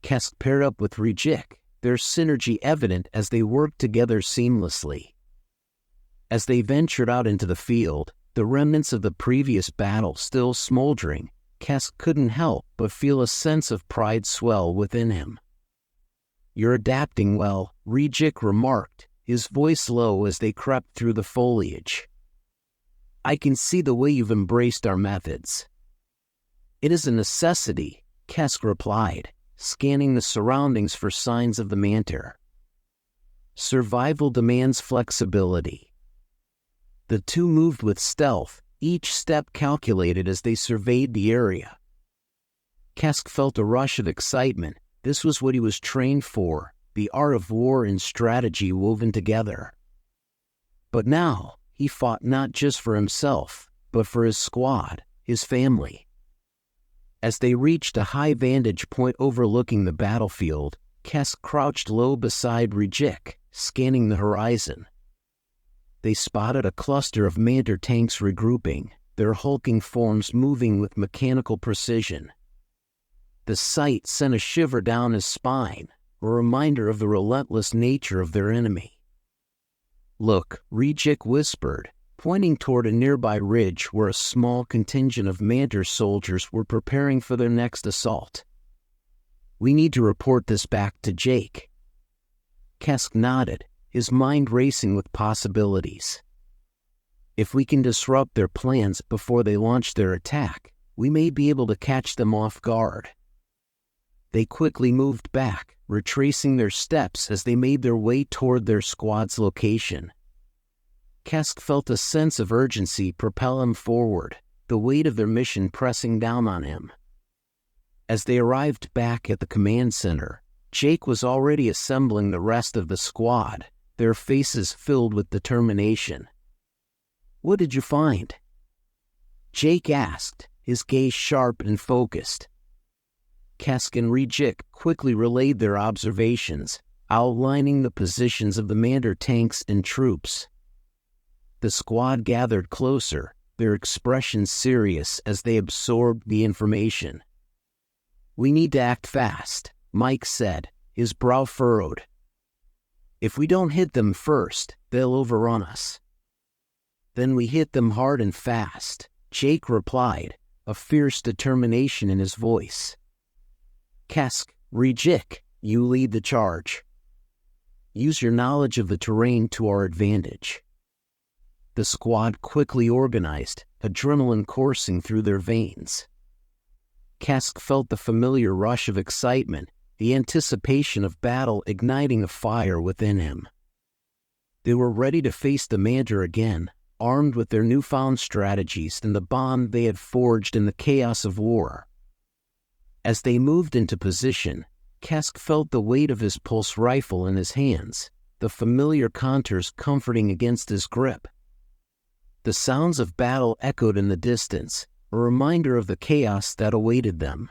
Kesk paired up with Rejik, their synergy evident as they worked together seamlessly. As they ventured out into the field, the remnants of the previous battle still smoldering, Kesk couldn't help but feel a sense of pride swell within him. "You're adapting well," Rejik remarked, his voice low as they crept through the foliage. "I can see the way you've embraced our methods." "It is a necessity," Kesk replied, scanning the surroundings for signs of the manter. "Survival demands flexibility." The two moved with stealth, each step calculated as they surveyed the area. Kesk felt a rush of excitement. This was what he was trained for, the art of war and strategy woven together. But now, he fought not just for himself, but for his squad, his family. As they reached a high vantage point overlooking the battlefield, Kesk crouched low beside Rejik, scanning the horizon. They spotted a cluster of Manter tanks regrouping, their hulking forms moving with mechanical precision. The sight sent a shiver down his spine, a reminder of the relentless nature of their enemy. "Look," Rejik whispered, pointing toward a nearby ridge where a small contingent of Manter soldiers were preparing for their next assault. "We need to report this back to Jake." Kesk nodded, his mind racing with possibilities. "If we can disrupt their plans before they launch their attack, we may be able to catch them off guard." They quickly moved back, retracing their steps as they made their way toward their squad's location. Kesk felt a sense of urgency propel him forward, the weight of their mission pressing down on him. As they arrived back at the command center, Jake was already assembling the rest of the squad, their faces filled with determination. "What did you find?" Jake asked, his gaze sharp and focused. Kesk and Rejik quickly relayed their observations, outlining the positions of the Manter tanks and troops. The squad gathered closer, their expressions serious as they absorbed the information. "We need to act fast," Mike said, his brow furrowed. "If we don't hit them first, they'll overrun us." "Then we hit them hard and fast," Jake replied, a fierce determination in his voice. "Kesk, Rejik, you lead the charge. Use your knowledge of the terrain to our advantage." The squad quickly organized, adrenaline coursing through their veins. Kesk felt the familiar rush of excitement, the anticipation of battle igniting a fire within him. They were ready to face the Manter again, armed with their newfound strategies and the bond they had forged in the chaos of war. As they moved into position, Kesk felt the weight of his pulse rifle in his hands, the familiar contours comforting against his grip. The sounds of battle echoed in the distance, a reminder of the chaos that awaited them.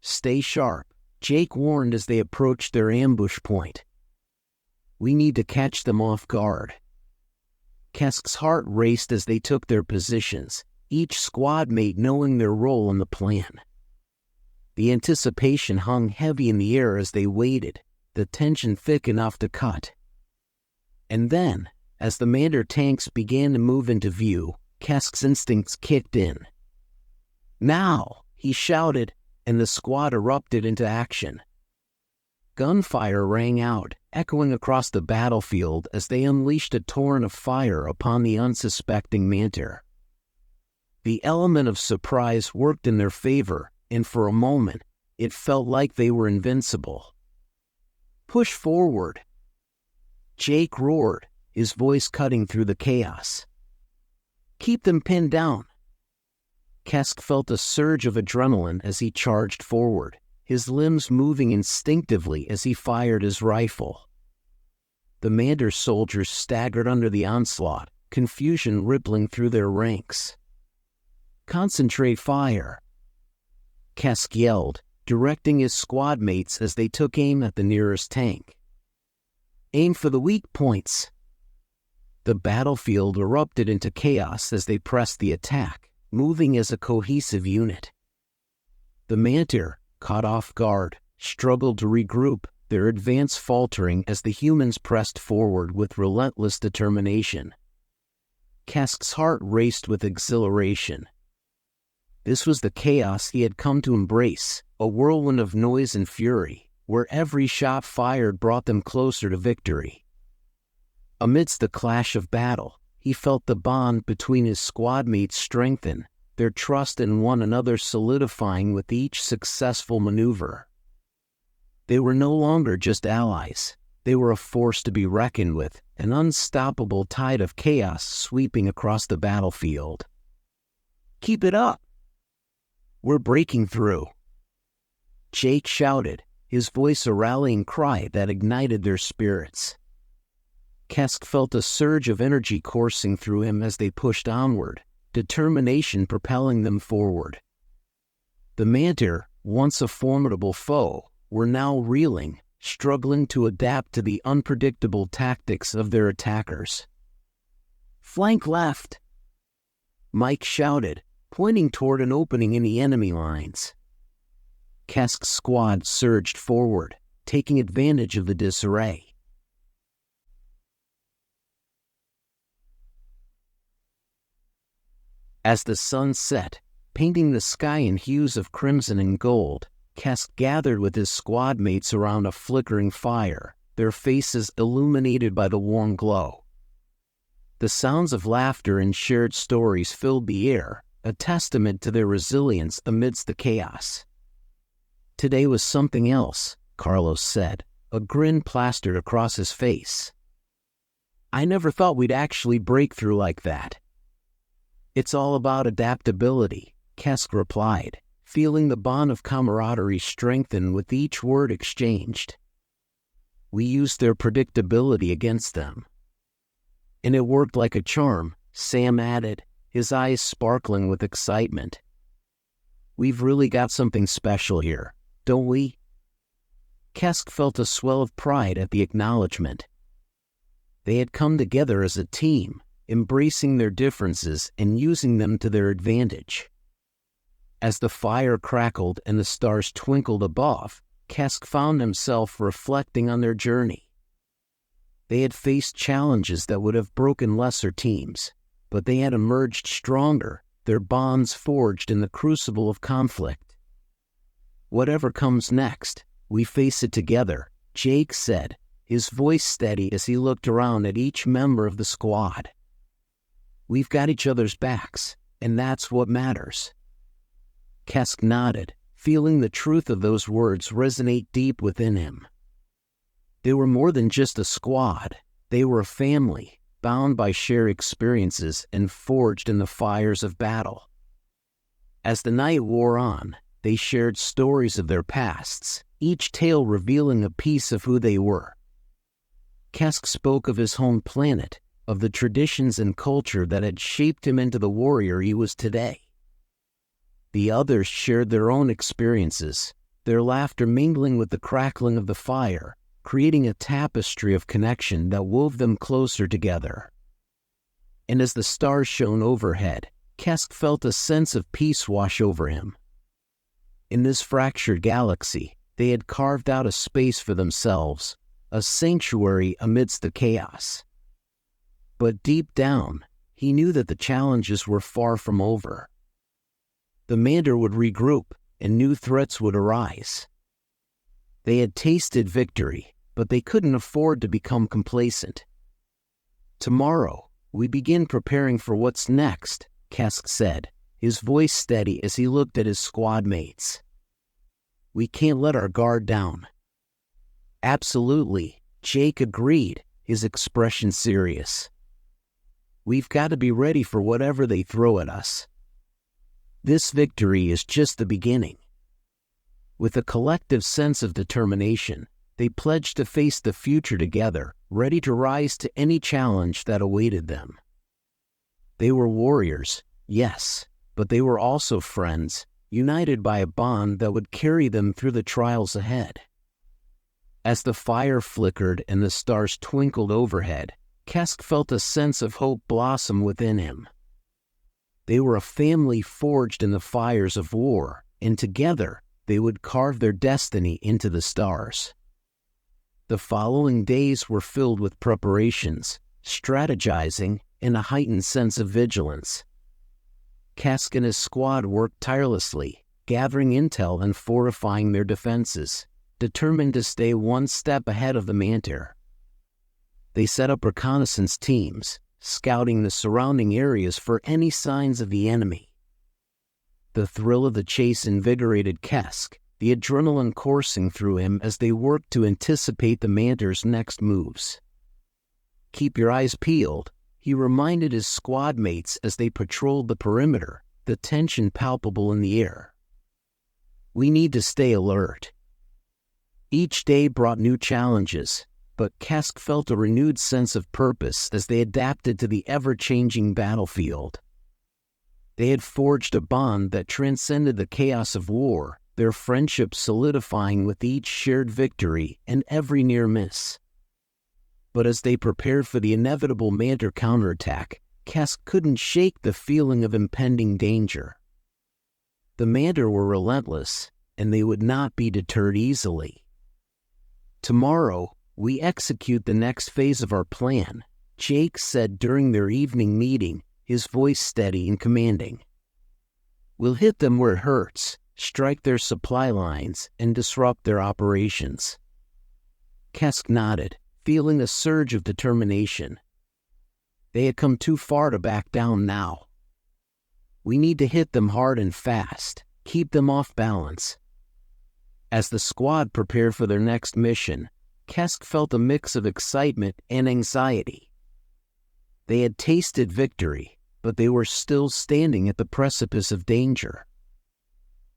"Stay sharp," Jake warned as they approached their ambush point. "We need to catch them off guard." Kesk's heart raced as they took their positions, each squad mate knowing their role in the plan. The anticipation hung heavy in the air as they waited, the tension thick enough to cut. And then, as the Manter tanks began to move into view, Kesk's instincts kicked in. "Now!" he shouted, and the squad erupted into action. Gunfire rang out, echoing across the battlefield as they unleashed a torrent of fire upon the unsuspecting Manter. The element of surprise worked in their favor, and for a moment, it felt like they were invincible. "Push forward!" Jake roared, his voice cutting through the chaos. "Keep them pinned down!" Kesk felt a surge of adrenaline as he charged forward, his limbs moving instinctively as he fired his rifle. The Manter soldiers staggered under the onslaught, confusion rippling through their ranks. "Concentrate fire!" Kesk yelled, directing his squad mates as they took aim at the nearest tank. "Aim for the weak points!" The battlefield erupted into chaos as they pressed the attack, moving as a cohesive unit. The Manter, caught off guard, struggled to regroup, their advance faltering as the humans pressed forward with relentless determination. Kesk's heart raced with exhilaration. This was the chaos he had come to embrace, a whirlwind of noise and fury, where every shot fired brought them closer to victory. Amidst the clash of battle, he felt the bond between his squad mates strengthen, their trust in one another solidifying with each successful maneuver. They were no longer just allies. They were a force to be reckoned with, an unstoppable tide of chaos sweeping across the battlefield. "Keep it up! We're breaking through!" Jake shouted, his voice a rallying cry that ignited their spirits. Kesk felt a surge of energy coursing through him as they pushed onward, determination propelling them forward. The Mantir, once a formidable foe, were now reeling, struggling to adapt to the unpredictable tactics of their attackers. "Flank left!" Mike shouted, pointing toward an opening in the enemy lines. Kesk's squad surged forward, taking advantage of the disarray. As the sun set, painting the sky in hues of crimson and gold, Kesk gathered with his squad mates around a flickering fire, their faces illuminated by the warm glow. The sounds of laughter and shared stories filled the air, a testament to their resilience amidst the chaos. "Today was something else," Carlos said, a grin plastered across his face. "I never thought we'd actually break through like that." "It's all about adaptability," Kesk replied, feeling the bond of camaraderie strengthen with each word exchanged. "We used their predictability against them." "And it worked like a charm," Sam added, his eyes sparkling with excitement. "We've really got something special here, don't we?" Kesk felt a swell of pride at the acknowledgement. They had come together as a team, embracing their differences and using them to their advantage. As the fire crackled and the stars twinkled above, Kesk found himself reflecting on their journey. They had faced challenges that would have broken lesser teams, but they had emerged stronger, their bonds forged in the crucible of conflict. "Whatever comes next, we face it together," Jake said, his voice steady as he looked around at each member of the squad. "We've got each other's backs, and that's what matters." Kesk nodded, feeling the truth of those words resonate deep within him. They were more than just a squad, they were a family, bound by shared experiences and forged in the fires of battle. As the night wore on, they shared stories of their pasts, each tale revealing a piece of who they were. Kesk spoke of his home planet, of the traditions and culture that had shaped him into the warrior he was today. The others shared their own experiences, their laughter mingling with the crackling of the fire, creating a tapestry of connection that wove them closer together. And as the stars shone overhead, Kesk felt a sense of peace wash over him. In this fractured galaxy, they had carved out a space for themselves, a sanctuary amidst the chaos. But deep down, he knew that the challenges were far from over. The Mantir would regroup, and new threats would arise. They had tasted victory, but they couldn't afford to become complacent. "Tomorrow, we begin preparing for what's next," Kesk said, his voice steady as he looked at his squad mates. "We can't let our guard down." "Absolutely," Jake agreed, his expression serious. "We've got to be ready for whatever they throw at us. This victory is just the beginning." With a collective sense of determination, they pledged to face the future together, ready to rise to any challenge that awaited them. They were warriors, yes, but they were also friends, united by a bond that would carry them through the trials ahead. As the fire flickered and the stars twinkled overhead, Kesk felt a sense of hope blossom within him. They were a family forged in the fires of war, and together, they would carve their destiny into the stars. The following days were filled with preparations, strategizing, and a heightened sense of vigilance. Kask and his squad worked tirelessly, gathering intel and fortifying their defenses, determined to stay one step ahead of the Mantir. They set up reconnaissance teams, scouting the surrounding areas for any signs of the enemy. The thrill of the chase invigorated Kask, the adrenaline coursing through him as they worked to anticipate the Mantir's next moves. "Keep your eyes peeled," he reminded his squad mates as they patrolled the perimeter, the tension palpable in the air. "We need to stay alert." Each day brought new challenges, but Kask felt a renewed sense of purpose as they adapted to the ever-changing battlefield. They had forged a bond that transcended the chaos of war, their friendship solidifying with each shared victory and every near miss. But as they prepared for the inevitable Mantir counterattack, Kask couldn't shake the feeling of impending danger. The Mantir were relentless, and they would not be deterred easily. "Tomorrow, we execute the next phase of our plan," Jake said during their evening meeting, his voice steady and commanding. "We'll hit them where it hurts, strike their supply lines, and disrupt their operations." Kask nodded, feeling a surge of determination. They had come too far to back down now. "We need to hit them hard and fast, keep them off balance." As the squad prepared for their next mission, Kask felt a mix of excitement and anxiety. They had tasted victory, but they were still standing at the precipice of danger.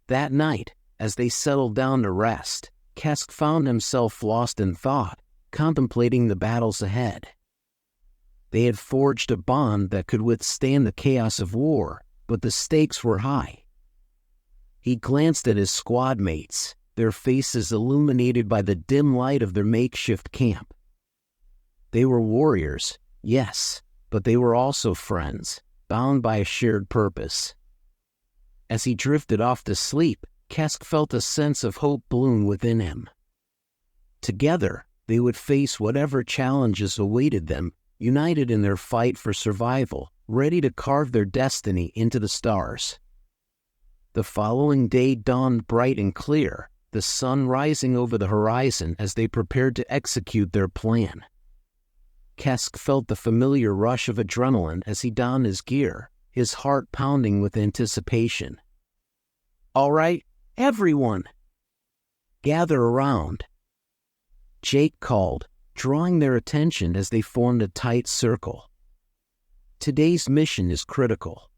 That night, as they settled down to rest, Kask found himself lost in thought, contemplating the battles ahead. They had forged a bond that could withstand the chaos of war, but the stakes were high. He glanced at his squad mates, their faces illuminated by the dim light of their makeshift camp. They were warriors, yes, but they were also friends, bound by a shared purpose. As he drifted off to sleep, Kask felt a sense of hope bloom within him. Together, they would face whatever challenges awaited them, united in their fight for survival, ready to carve their destiny into the stars. The following day dawned bright and clear, the sun rising over the horizon as they prepared to execute their plan. Kask felt the familiar rush of adrenaline as he donned his gear, his heart pounding with anticipation. "All right, everyone, gather around," Jake called, drawing their attention as they formed a tight circle. "Today's mission is critical.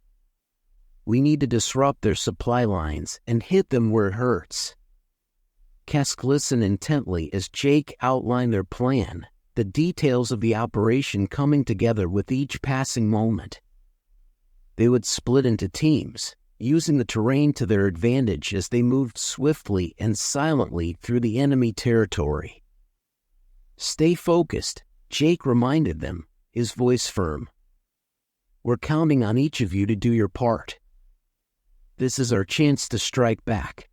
We need to disrupt their supply lines and hit them where it hurts." Kask listened intently as Jake outlined their plan, the details of the operation coming together with each passing moment. They would split into teams, using the terrain to their advantage as they moved swiftly and silently through the enemy territory. "Stay focused," Jake reminded them, his voice firm. "We're counting on each of you to do your part. This is our chance to strike back."